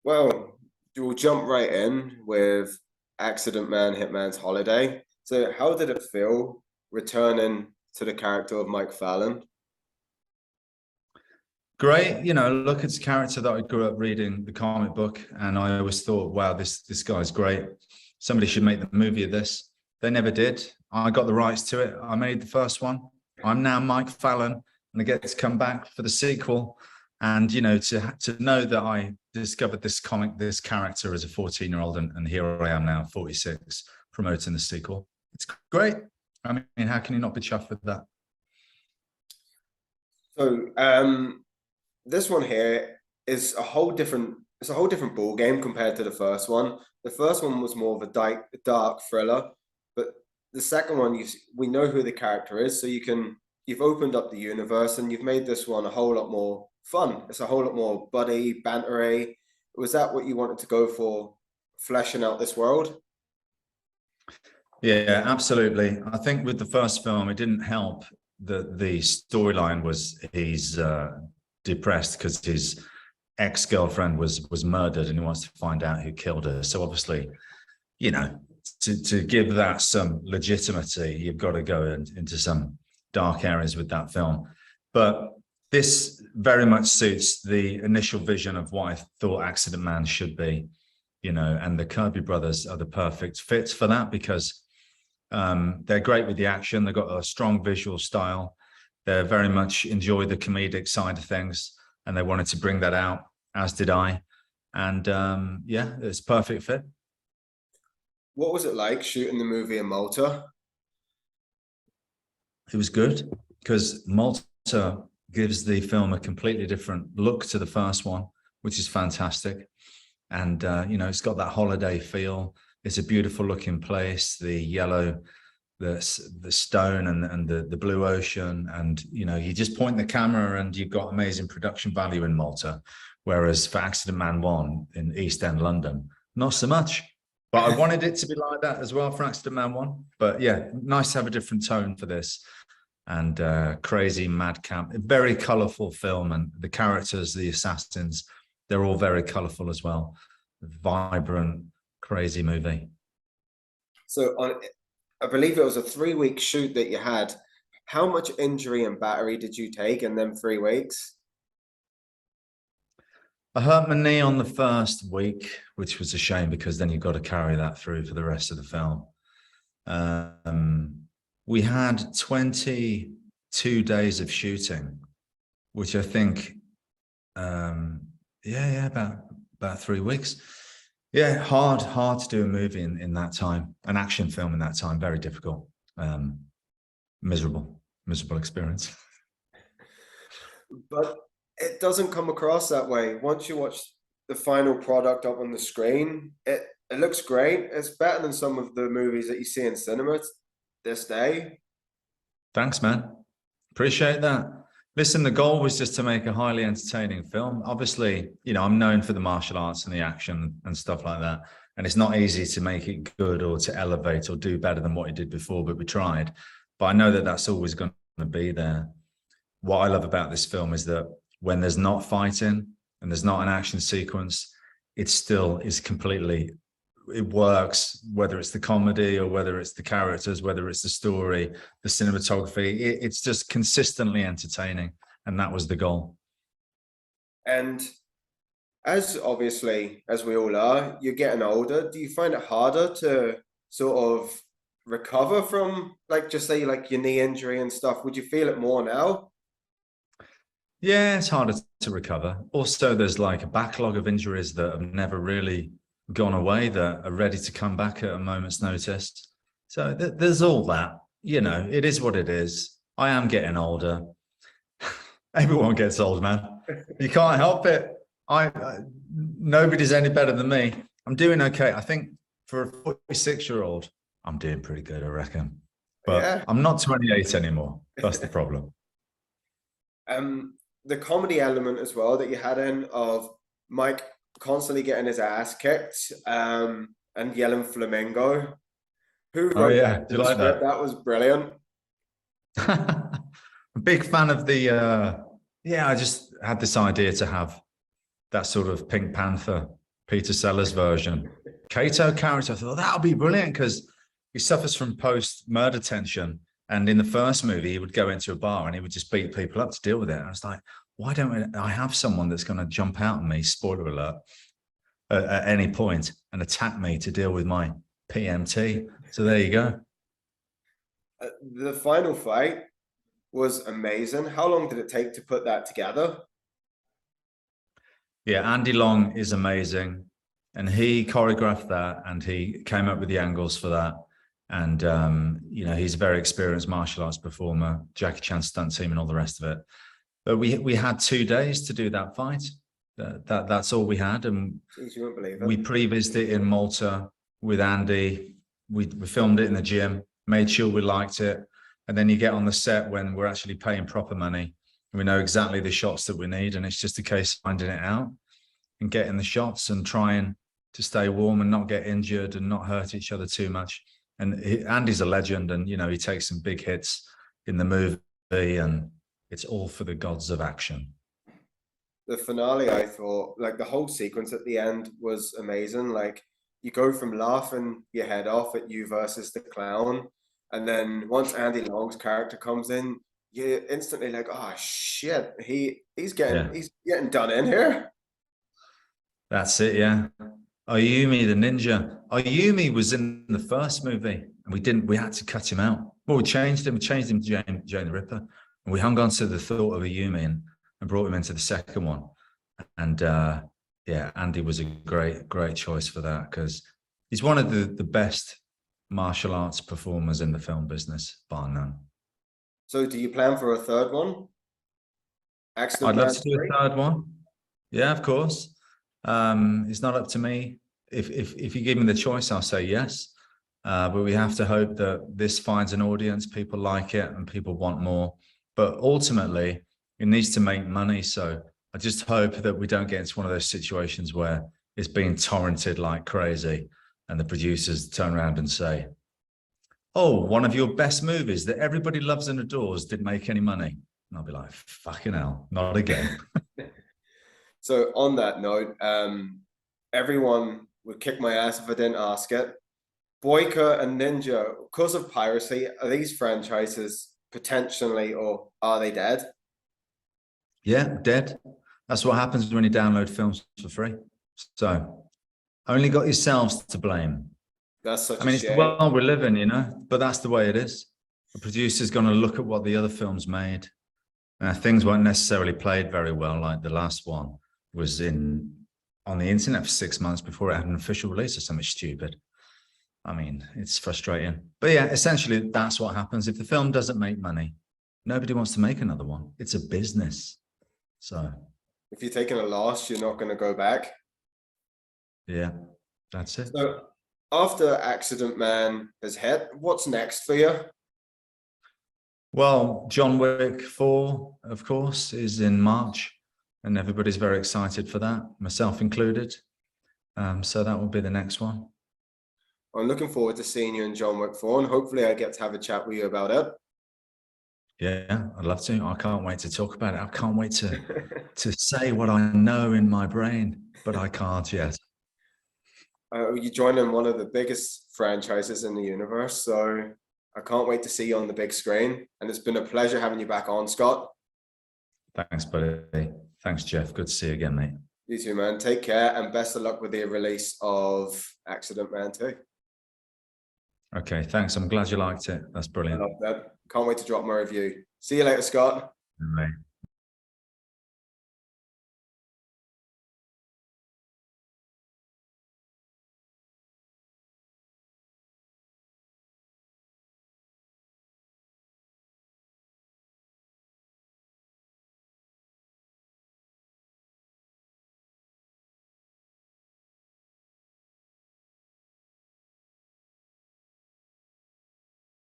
Well, we'll jump right in with Accident Man, Hitman's Holiday. So, how did it feel returning to the character of Mike Fallon? Great, look, it's a character that I grew up reading the comic book, and I always thought, wow, this guy's great. Somebody should make the movie of this. They never did. I got the rights to it. I made the first one. I'm now Mike Fallon, and I get to come back for the sequel. And to know that I discovered this comic, this character as a 14-year-old, and here I am now, 46, promoting the sequel. It's great. I mean, how can you not be chuffed with that? So, this one here is a whole different ball game compared to the first one. The first one was more of a dark thriller, but the second one, we know who the character is, so you've opened up the universe and you've made this one a whole lot more fun. It's a whole lot more buddy, bantery. Was that what you wanted to go for, fleshing out this world? Yeah, absolutely. I think with the first film, it didn't help that the storyline was he's depressed because his ex-girlfriend was murdered and he wants to find out who killed her. So obviously, to give that some legitimacy, you've got to go into some dark areas with that film. But this very much suits the initial vision of what I thought Accident Man should be, and the Kirby brothers are the perfect fit for that because they're great with the action. They've got a strong visual style. They very much enjoy the comedic side of things, and they wanted to bring that out, as did I. And yeah, it's a perfect fit. What was it like shooting the movie in Malta? It was good because Malta gives the film a completely different look to the first one, which is fantastic. And, it's got that holiday feel. It's a beautiful looking place, the yellow, the stone and the blue ocean. And, you just point the camera and you've got amazing production value in Malta. Whereas for Accident Man 1 in East End London, not so much. But I wanted it to be like that as well for Accident Man 1. But yeah, nice to have a different tone for this. And crazy madcap, very colorful film. And the characters, the assassins, they're all very colorful as well. Vibrant, crazy movie. So I believe it was a 3-week shoot that you had. How much injury and battery did you take in them 3 weeks? I hurt my knee on the first week, which was a shame because then you've got to carry that through for the rest of the film. We had 22 days of shooting, which I think, about 3 weeks. Yeah, hard to do a movie in that time, an action film in that time, very difficult. Miserable experience. But it doesn't come across that way. Once you watch the final product up on the screen, it looks great. It's better than some of the movies that you see in cinemas this day. Thanks, man. Appreciate that. Listen, the goal was just to make a highly entertaining film. Obviously, I'm known for the martial arts and the action and stuff like that. And it's not easy to make it good or to elevate or do better than what you did before, but we tried. But I know that that's always going to be there. What I love about this film is that when there's not fighting and there's not an action sequence, it still is it works, whether it's the comedy or whether it's the characters, whether it's the story, the cinematography, it's just consistently entertaining. And that was the goal. And as obviously, as we all are, you're getting older. Do you find it harder to sort of recover from, like, just say, like your knee injury and stuff? Would you feel it more now? Yeah, it's harder to recover. Also, there's like a backlog of injuries that have never really gone away that are ready to come back at a moment's notice. So there's all that, it is what it is. I am getting older. Everyone gets old, man. You can't help it. Nobody's any better than me. I'm doing okay. I think for a 46-year-old, I'm doing pretty good, I reckon. But yeah. I'm not 28 anymore. That's the problem. The comedy element as well that you had in of Mike constantly getting his ass kicked and yelling flamingo. Who wrote Oh yeah, do you like that? That was brilliant. A big fan of the I just had this idea to have that sort of Pink Panther Peter Sellers version. Kato character, I thought that'll be brilliant because he suffers from post-murder tension. And in the first movie, he would go into a bar and he would just beat people up to deal with it. And I was like, why don't I have someone that's going to jump out at me, spoiler alert, at any point and attack me to deal with my PMT? So there you go. The final fight was amazing. How long did it take to put that together? Yeah, Andy Long is amazing. And he choreographed that and he came up with the angles for that. And, you know, he's a very experienced martial arts performer, Jackie Chan stunt team and all the rest of it. But we had 2 days to do that fight. That's all we had. And Jeez, you won't believe it. we pre-visited it in Malta with Andy. We filmed it in the gym, made sure we liked it. And then you get on the set when we're actually paying proper money. And we know exactly the shots that we need. And it's just a case of finding it out and getting the shots and trying to stay warm and not get injured and not hurt each other too much. And Andy's a legend, and you know, he takes some big hits in the movie, and it's all for the gods of action. The finale, I thought, like the whole sequence at the end was amazing. Like you go from laughing your head off at you versus the clown, and then once Andy Long's character comes in, you're instantly like, oh shit, he's getting done in here. That's it, yeah. Ayumi the ninja. Ayumi was in the first movie, and we had to cut him out. Well, we changed him to Jane the Ripper, and we hung on to the thought of Ayumi and brought him into the second one. And yeah, Andy was a great choice for that because he's one of the best martial arts performers in the film business, bar none. So do you plan for a third one? I'd love to do a third one. Yeah, of course. It's not up to me. If you give me the choice, I'll say yes. But we have to hope that this finds an audience, people like it and people want more. But ultimately, it needs to make money. So I just hope that we don't get into one of those situations where it's being torrented like crazy and the producers turn around and say, oh, one of your best movies that everybody loves and adores didn't make any money. And I'll be like, fucking hell, not again. So on that note, everyone would kick my ass if I didn't ask it. Boyka and Ninja, because of piracy, are these franchises potentially, or are they dead? Yeah, dead. That's what happens when you download films for free. So only got yourselves to blame. That's such I mean, a it's the shame. world we're living, you know, but that's the way it is. The producer's going to look at what the other films made. Things weren't necessarily played very well, like the last one was on the internet for 6 months before it had an official release or something stupid. I mean, it's frustrating. But yeah, essentially, that's what happens. If the film doesn't make money, nobody wants to make another one. It's a business. So if you're taking a loss, you're not going to go back. Yeah, that's it. So after Accident Man has hit, what's next for you? Well, John Wick 4, of course, is in March, and everybody's very excited for that, myself included. So that will be the next one. I'm looking forward to seeing you in John Wick 4, and hopefully I get to have a chat with you about it. Yeah, I'd love to. I can't wait to talk about it. I can't wait to say what I know in my brain, but I can't yet. You joined in one of the biggest franchises in the universe, so I can't wait to see you on the big screen. And it's been a pleasure having you back on, Scott. Thanks, buddy. Thanks, Jeff. Good to see you again, mate. You too, man. Take care, and best of luck with the release of Accident Man 2. Okay, thanks. I'm glad you liked it. That's brilliant. I love that. Can't wait to drop my review. See you later, Scott. Right.